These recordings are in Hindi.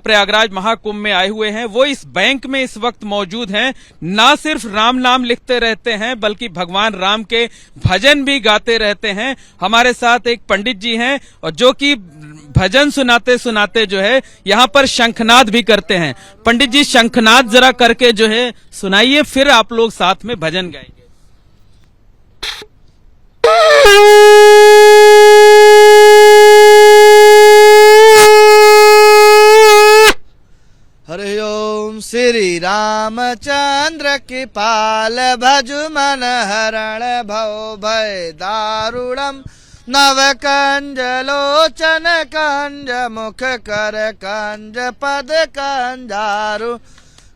प्रयागराज महाकुंभ में आए हुए हैं, वो इस बैंक में इस वक्त मौजूद हैं। ना सिर्फ राम नाम लिखते रहते हैं बल्कि भगवान राम के भजन भी गाते रहते हैं। हमारे साथ एक पंडित जी हैं और जो कि भजन सुनाते सुनाते जो है यहाँ पर शंखनाद भी करते हैं। पंडित जी, शंखनाद जरा करके जो है सुनाइए, फिर आप लोग साथ में भजन गाएंगे। हरि ओम श्री रामचंद्र की पाल भजु मन हरण भव भय दारुणम नव कंज लोचन कंज मुख कर कंज पद कंजारु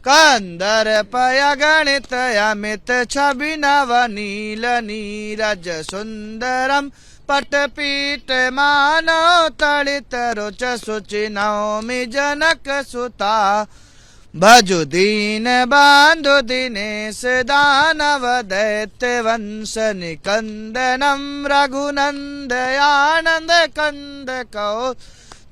कंदर पय गणित अमित छवि नव नील नीरज सुंदरम पटपीठ मानव तड़ित रुच सुचि नवमी जनक सुता भजु दीन बांधु दिनेश दानव दैत्य वंश निकंदनम रघुनंद आनंद कंद कौ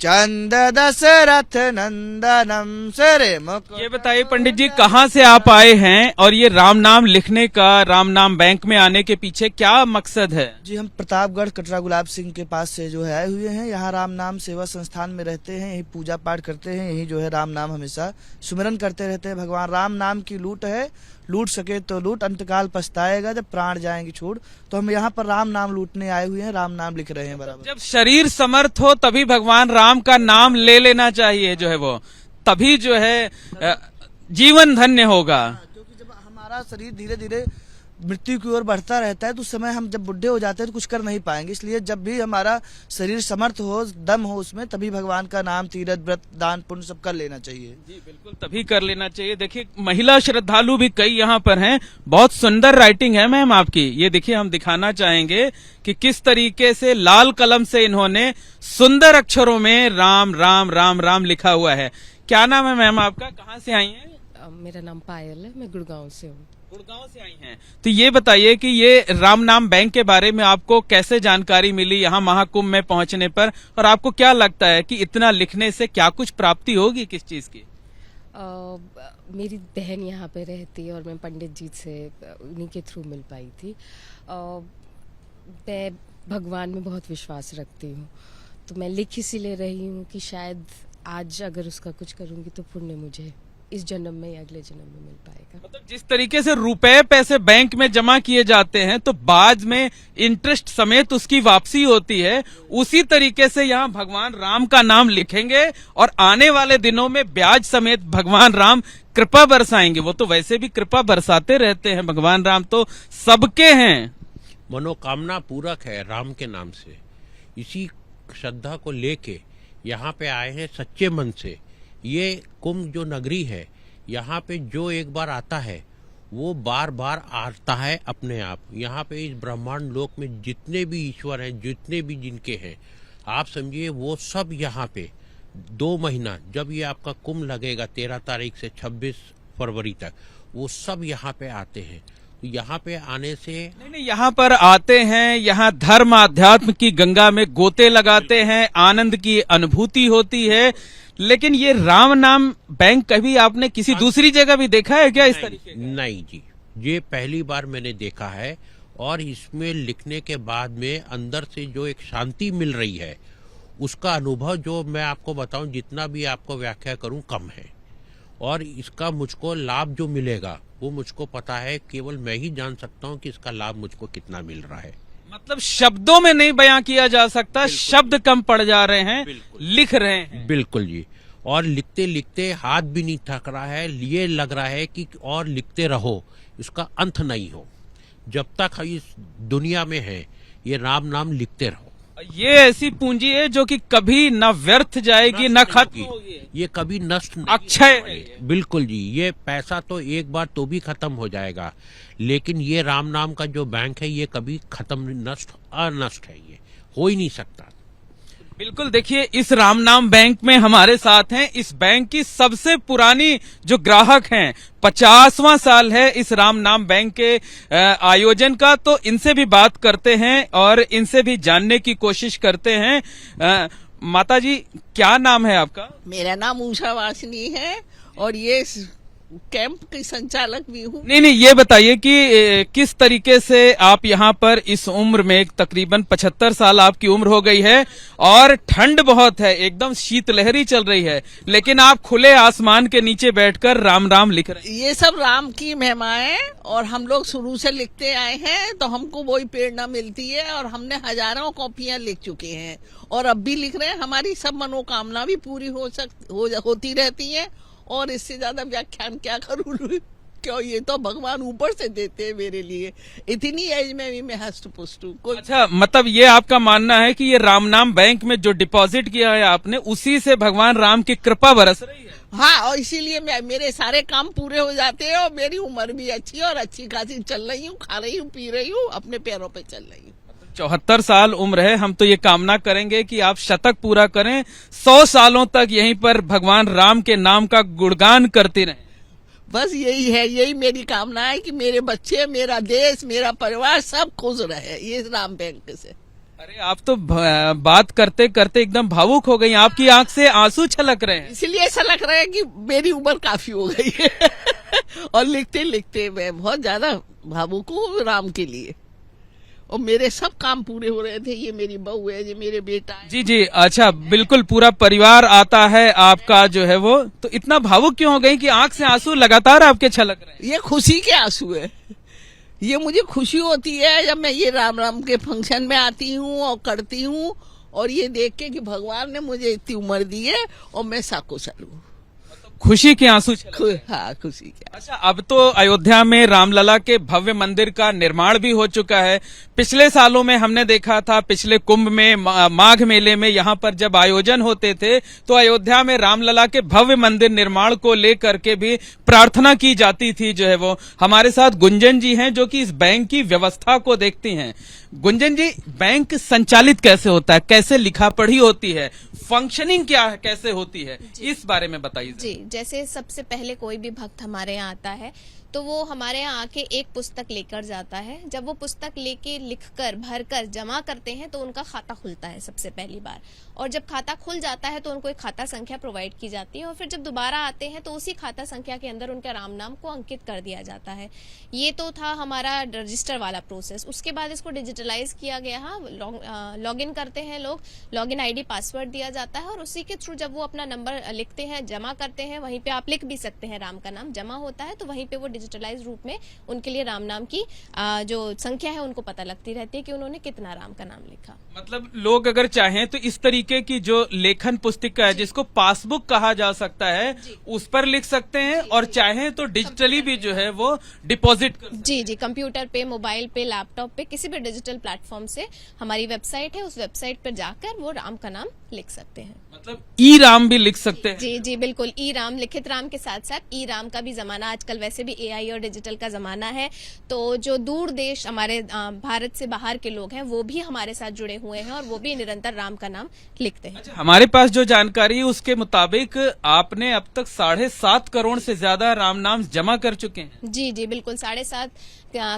चंद दशरथ नंदनम सरे मुख। ये बताइए पंडित जी, कहाँ से आप आए हैं और ये राम नाम लिखने का, राम नाम बैंक में आने के पीछे क्या मकसद है? जी, हम प्रतापगढ़ कटरा गुलाब सिंह के पास से जो है आए हुए हैं। यहाँ राम नाम सेवा संस्थान में रहते हैं, यही पूजा पाठ करते हैं, यही जो है राम नाम हमेशा सुमिरन करते रहते हैं। भगवान राम नाम की लूट है, लूट सके तो लूट, अंतकाल पछताएगा जब प्राण जाएंगे छोड़। तो हम यहाँ पर राम नाम लूटने आए हुए हैं, राम नाम लिख रहे हैं बराबर। जब शरीर समर्थ हो तभी भगवान राम का नाम ले लेना चाहिए, जो है वो तभी जो है जीवन धन्य होगा। क्योंकि जब हमारा शरीर धीरे धीरे मृत्यु की ओर बढ़ता रहता है तो उस समय हम जब बुढ़े हो जाते हैं तो कुछ कर नहीं पाएंगे। इसलिए जब भी हमारा शरीर समर्थ हो, दम हो उसमें, तभी भगवान का नाम, तीर्थ, व्रत, दान, पुण्य सब कर लेना चाहिए। जी बिल्कुल, तभी कर लेना चाहिए। देखिए महिला श्रद्धालु भी कई यहाँ पर हैं। बहुत सुंदर राइटिंग है मैम आपकी। ये देखिए, हम दिखाना चाहेंगे कि किस तरीके से लाल कलम से इन्होंने सुंदर अक्षरों में राम राम राम राम लिखा हुआ है। क्या नाम है मैम आपका, कहाँ से आई है? मेरा नाम पायल है, मैं गुड़गांव से हूँ। गुड़गांव से आई हैं। तो ये बताइए कि ये राम नाम बैंक के बारे में आपको कैसे जानकारी मिली यहाँ महाकुंभ में पहुंचने पर, और आपको क्या लगता है कि इतना लिखने से क्या कुछ प्राप्ति होगी, किस चीज की? मेरी बहन यहाँ पे रहती है और मैं पंडित जी से उन्हीं के थ्रू मिल पाई थी। मैं भगवान में बहुत विश्वास रखती हूँ, तो मैं लिख इसीलिए रही हूँ कि शायद आज अगर उसका कुछ करूँगी तो पुण्य मुझे इस जन्म में या अगले जन्म में मिल पाएगा। मतलब जिस तरीके से रुपए पैसे बैंक में जमा किए जाते हैं तो बाद में इंटरेस्ट समेत उसकी वापसी होती है, उसी तरीके से यहाँ भगवान राम का नाम लिखेंगे और आने वाले दिनों में ब्याज समेत भगवान राम कृपा बरसाएंगे। वो तो वैसे भी कृपा बरसाते रहते हैं, भगवान राम तो सबके हैं। मनोकामना पूरक है राम के नाम से। इसी श्रद्धा को लेके यहाँ पे आए हैं सच्चे मन से। ये कुंभ जो नगरी है, यहाँ पे जो एक बार आता है वो बार बार आता है अपने आप। यहाँ पे इस ब्रह्मांड लोक में जितने भी ईश्वर हैं, जितने भी जिनके हैं, आप समझिए वो सब यहाँ पे 2 महीना, जब ये आपका कुंभ लगेगा 13 तारीख से 26 फरवरी तक, वो सब यहाँ पे आते हैं। तो यहाँ पे आने से नहीं, यहाँ पर आते हैं, यहाँ धर्म आध्यात्म की गंगा में गोते लगाते हैं, आनंद की अनुभूति होती है। लेकिन ये राम नाम बैंक कभी आपने किसी दूसरी जगह भी देखा है क्या इस तरीके का? नहीं जी, ये पहली बार मैंने देखा है। और इसमें लिखने के बाद में अंदर से जो एक शांति मिल रही है, उसका अनुभव जो मैं आपको बताऊं, जितना भी आपको व्याख्या करूं कम है। और इसका मुझको लाभ जो मिलेगा वो मुझको पता है, केवल मैं ही जान सकता हूं कि इसका लाभ मुझको कितना मिल रहा है। मतलब शब्दों में नहीं बयां किया जा सकता, शब्द कम पड़ जा रहे हैं, लिख रहे हैं। बिल्कुल जी। और लिखते लिखते हाथ भी नहीं थक रहा है, ये लग रहा है कि और लिखते रहो, इसका अंत नहीं हो। जब तक इस दुनिया में है, ये राम नाम लिखते रहो। ये ऐसी पूंजी है जो कि कभी न व्यर्थ जाएगी, न खत्म होगी, ये कभी नष्ट नहीं, अक्षय। बिल्कुल जी। ये पैसा तो एक बार तो भी खत्म हो जाएगा, लेकिन ये राम नाम का जो बैंक है, ये कभी खत्म, नष्ट, अनष्ट है, ये हो ही नहीं सकता। बिल्कुल, देखिए इस राम नाम बैंक में हमारे साथ हैं, इस बैंक की सबसे पुरानी जो ग्राहक हैं, 50वां साल है इस राम नाम बैंक के आयोजन का। तो इनसे भी बात करते हैं और इनसे भी जानने की कोशिश करते हैं। माता जी, क्या नाम है आपका? मेरा नाम उषा वासनी है और ये कैंप की संचालक भी हूँ। नहीं, ये बताइए कि किस तरीके से आप यहाँ पर इस उम्र में, तकरीबन 75 साल आपकी उम्र हो गई है और ठंड बहुत है, एकदम शीतलहरी चल रही है, लेकिन आप खुले आसमान के नीचे बैठकर राम राम लिख रहे हैं। ये सब राम की महिमा है और हम लोग शुरू से लिखते आए हैं, तो हमको वही प्रेरणा मिलती है और हमने हजारों कॉपियां लिख चुके हैं और अब भी लिख रहे हैं। हमारी सब मनोकामना भी पूरी होती रहती है और इससे ज्यादा व्याख्यान क्या करूँ क्यों, ये तो भगवान ऊपर से देते हैं मेरे लिए। इतनी एज में भी मैं हष्ट पुष्ट हूँ। अच्छा, मतलब ये आपका मानना है कि ये राम नाम बैंक में जो डिपॉजिट किया है आपने, उसी से भगवान राम की कृपा बरस रही है? हाँ, और इसीलिए मेरे सारे काम पूरे हो जाते हैं और मेरी उम्र भी अच्छी है और अच्छी खासी चल रही हूँ, खा रही हूँ, पी रही हूँ, अपने पैरों पे चल रही हूँ। 74 साल उम्र है। हम तो ये कामना करेंगे कि आप शतक पूरा करें, 100 सालों तक यहीं पर भगवान राम के नाम का गुणगान करते रहें। बस यही है, यही मेरी कामना है कि मेरे बच्चे, मेरा देश, मेरा परिवार सब खुश रहे ये राम बैंक से। अरे आप तो बात करते करते एकदम भावुक हो गई, आपकी आंख से आंसू छलक रहे हैं। इसलिए ऐसा लग रहा है कि मेरी उम्र काफी हो गई है और लिखते लिखते मैं बहुत ज्यादा भावुक हूँ राम के लिए और मेरे सब काम पूरे हो रहे थे। ये मेरी बहू है, ये मेरे बेटा है। जी, अच्छा, बिल्कुल पूरा परिवार आता है आपका जो है वो, तो इतना भावुक क्यों हो गई कि आंख से आंसू लगातार आपके छलक रहे हैं? ये खुशी के आंसू है। ये मुझे खुशी होती है जब मैं ये राम राम के फंक्शन में आती हूँ और करती हूँ और ये देख के कि भगवान ने मुझे इतनी उम्र दी है और मैं सकुशल हूँ। खुशी के आंसू हाँ, खुशी के। अच्छा, अब तो अयोध्या में रामलला के भव्य मंदिर का निर्माण भी हो चुका है। पिछले सालों में हमने देखा था, पिछले कुंभ में, माघ मेले में यहाँ पर जब आयोजन होते थे तो अयोध्या में रामलला के भव्य मंदिर निर्माण को लेकर के भी प्रार्थना की जाती थी जो है वो। हमारे साथ गुंजन जी हैं जो कि इस बैंक की व्यवस्था को देखती हैं। गुंजन जी, बैंक संचालित कैसे होता है, कैसे लिखा पढ़ी होती है, फंक्शनिंग क्या है, कैसे होती है, इस बारे में बताइए। जी, जैसे सबसे पहले कोई भी भक्त हमारे यहाँ आता है तो वो हमारे यहाँ आके एक पुस्तक लेकर जाता है। जब वो पुस्तक लेके लिखकर भरकर जमा करते हैं तो उनका खाता खुलता है सबसे पहली बार, और जब खाता खुल जाता है तो उनको एक खाता संख्या प्रोवाइड की जाती है और फिर जब दोबारा आते हैं तो उसी खाता संख्या के अंदर उनका राम नाम को अंकित कर दिया जाता है। ये तो था हमारा रजिस्टर वाला प्रोसेस। उसके बाद इसको डिजिटलाइज किया गया। हाँ, लॉग इन करते हैं लोग, लॉग इन ID पासवर्ड दिया जाता है और उसी के थ्रू जब वो अपना नंबर लिखते हैं, जमा करते हैं, वहीं पे आप लिख भी सकते हैं राम का नाम, जमा होता है तो वहीं पे वो डिजिटलाइज रूप में उनके लिए राम नाम की जो संख्या है उनको पता लगती रहती है कि उन्होंने कितना राम का नाम लिखा। मतलब लोग अगर चाहें तो इस तरीके की जो लेखन पुस्तिका है जिसको पासबुक कहा जा सकता है उस पर लिख सकते हैं और चाहें तो डिजिटली भी जो है वो डिपॉजिट कर। जी, कंप्यूटर पे, मोबाइल पे, लैपटॉप पे, किसी भी डिजिटल प्लेटफॉर्म से हमारी वेबसाइट है, उस वेबसाइट पर जाकर वो राम का नाम लिख सकते हैं। मतलब ई राम भी लिख सकते हैं? जी, बिल्कुल। ई राम, लिखित राम के साथ साथ ई राम का भी जमाना आजकल, वैसे भी AI और डिजिटल का जमाना है, तो जो दूर देश हमारे भारत से बाहर के लोग हैं वो भी हमारे साथ जुड़े हुए हैं और वो भी निरंतर राम का नाम लिखते हैं। अच्छा, हमारे पास जो जानकारी है उसके मुताबिक आपने अब तक 7.5 करोड़ से ज्यादा राम नाम जमा कर चुके हैं। जी, बिल्कुल 7.5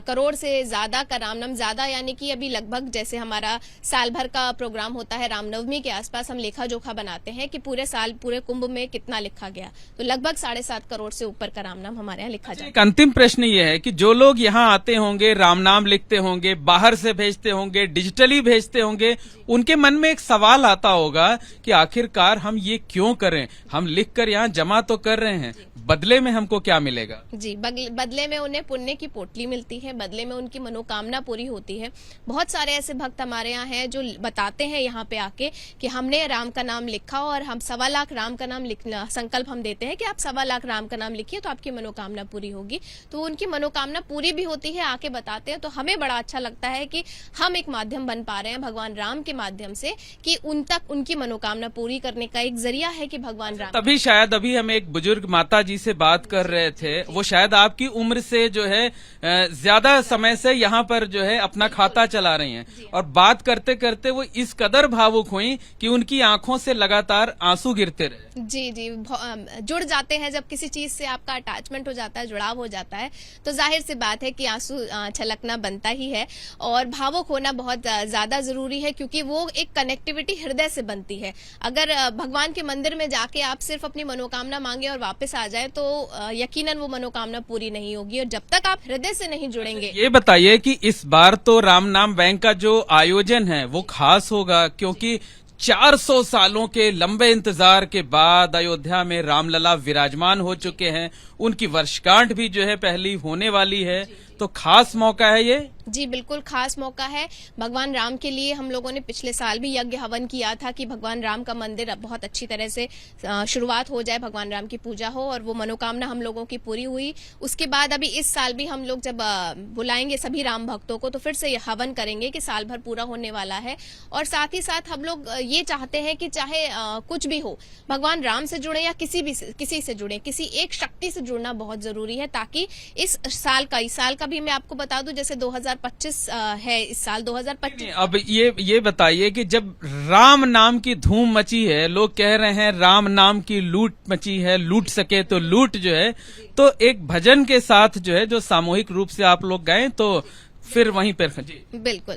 करोड़ से ज्यादा का राम नाम, ज्यादा यानी कि अभी लगभग जैसे हमारा साल भर का प्रोग्राम होता है, रामनवमी के आसपास हम लेखा जोखा बनाते हैं कि पूरे साल, पूरे कुंभ में कितना लिखा गया, तो लगभग 7.5 करोड़ से ऊपर का राम नाम हमारे यहाँ लिखा जाता है। एक अंतिम प्रश्न ये है कि जो लोग यहाँ आते होंगे, राम नाम लिखते होंगे, बाहर से भेजते होंगे, डिजिटली भेजते होंगे, उनके मन में एक सवाल आता होगा कि आखिरकार हम ये क्यों करें, हम लिखकर यहाँ जमा तो कर रहे हैं, बदले में हमको क्या मिलेगा? जी, बदले में उन्हें पुण्य की पोटली मिलती है, बदले में उनकी मनोकामना पूरी होती है। बहुत सारे ऐसे भक्त हमारे यहाँ हैं जो बताते हैं यहाँ पे आके कि हमने राम का नाम लिखा और हम 1.25 लाख राम का नाम लिखना, संकल्प हम देते हैं कि आप 1.25 लाख राम का नाम लिखिए तो आपकी मनोकामना पूरी होगी। तो उनकी मनोकामना पूरी भी होती है, आके बताते हैं, तो हमें बड़ा अच्छा लगता है कि हम एक माध्यम बन पा रहे हैं भगवान राम के माध्यम से कि उन तक उनकी मनोकामना पूरी करने का एक जरिया है कि भगवान राम। तभी शायद अभी हम एक बुजुर्ग माता जी से बात कर रहे थे, वो शायद आपकी उम्र से जो है ज्यादा समय से यहाँ पर जो है अपना खाता चला रही हैं और बात करते करते वो इस कदर भावुक हुई कि उनकी आंखों से लगातार आंसू गिरते रहे। जी जी, जुड़ जाते हैं जब किसी चीज से आपका अटैचमेंट हो जाता है, जुड़ाव हो जाता है, तो जाहिर सी बात है कि आंसू छलकना बनता ही है। और भावुक होना बहुत ज्यादा जरूरी है, क्योंकि वो एक कनेक्टिविटी हृदय से बनती है। अगर भगवान के मंदिर में जाके आप सिर्फ अपनी मनोकामना मांगे और वापस आ जाए तो यकीनन वो मनोकामना पूरी नहीं होगी, और जब तक आप हृदय से नहीं जुड़ेंगे। ये बताइए कि इस बार तो राम नाम बैंक का जो आयोजन है वो खास होगा, क्योंकि 400 सालों के लंबे इंतजार के बाद अयोध्या में रामलला विराजमान हो चुके हैं। उनकी वर्षगांठ भी जो है पहली होने वाली है, तो खास मौका है ये। जी बिल्कुल खास मौका है। भगवान राम के लिए हम लोगों ने पिछले साल भी यज्ञ हवन किया था कि भगवान राम का मंदिर अब बहुत अच्छी तरह से शुरुआत हो जाए, भगवान राम की पूजा हो, और वो मनोकामना हम लोगों की पूरी हुई। उसके बाद अभी इस साल भी हम लोग जब बुलाएंगे सभी राम भक्तों को, तो फिर से हवन करेंगे कि साल भर पूरा होने वाला है। और साथ ही साथ हम लोग ये चाहते हैं कि चाहे कुछ भी हो, भगवान राम से जुड़े या किसी से जुड़े, किसी एक शक्ति से जुड़ना बहुत जरूरी है, ताकि इस साल का भी मैं आपको बता दूं, जैसे 2025 है, इस साल 2025। अब ये बताइए कि जब राम नाम की धूम मची है, लोग कह रहे हैं राम नाम की लूट मची है, लूट सके तो लूट जो है, तो एक भजन के साथ जो है जो सामूहिक रूप से आप लोग गए, तो फिर वहीं पर जी बिल्कुल।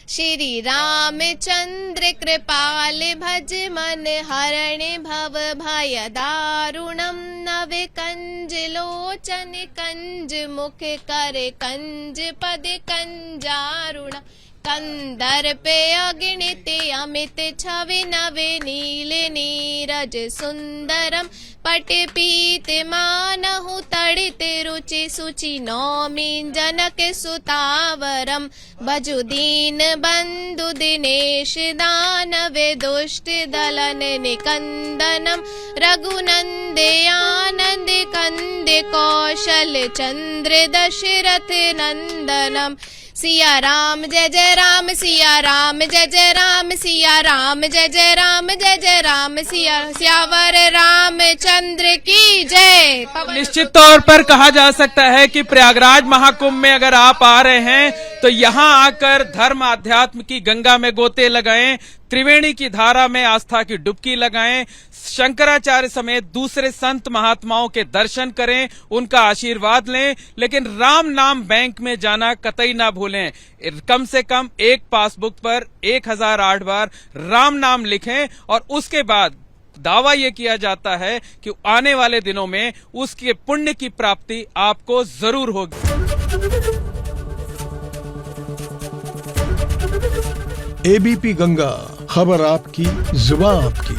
श्री रामचंद्र कृपाल भज मन हरण भव भय दारुणम नव कंज लोचन कंज मुख कर कंज पद कंजारुण कंदर्प अगणित अमित छवि नव नील नीरज सुंदरम पट पीत मानहु तड़ित रुचि सुचि नौमी जनक सुतावरम भजु दीन बंधु दिनेश दानव दुष्ट दलन निकंदनम रघुनंद आनंद कंद कौशल चंद्र दशरथ नंदनम। सिया राम जय जय राम, सिया राम जय जय राम, सिया राम जय जय राम, जय जय राम, सियावर रामचंद्र की जय। निश्चित तौर पर कहा जा सकता है कि प्रयागराज महाकुंभ में अगर आप आ रहे हैं तो यहाँ आकर धर्म आध्यात्म की गंगा में गोते लगाएं, त्रिवेणी की धारा में आस्था की डुबकी लगाएं, शंकराचार्य समेत दूसरे संत महात्माओं के दर्शन करें, उनका आशीर्वाद लें, लेकिन राम नाम बैंक में जाना कतई ना भूलें। कम से कम एक पासबुक पर 1008 बार राम नाम लिखें, और उसके बाद दावा ये किया जाता है कि आने वाले दिनों में उसके पुण्य की प्राप्ति आपको जरूर होगी। एबीपी गंगा, खबर आपकी, जुबान आपकी।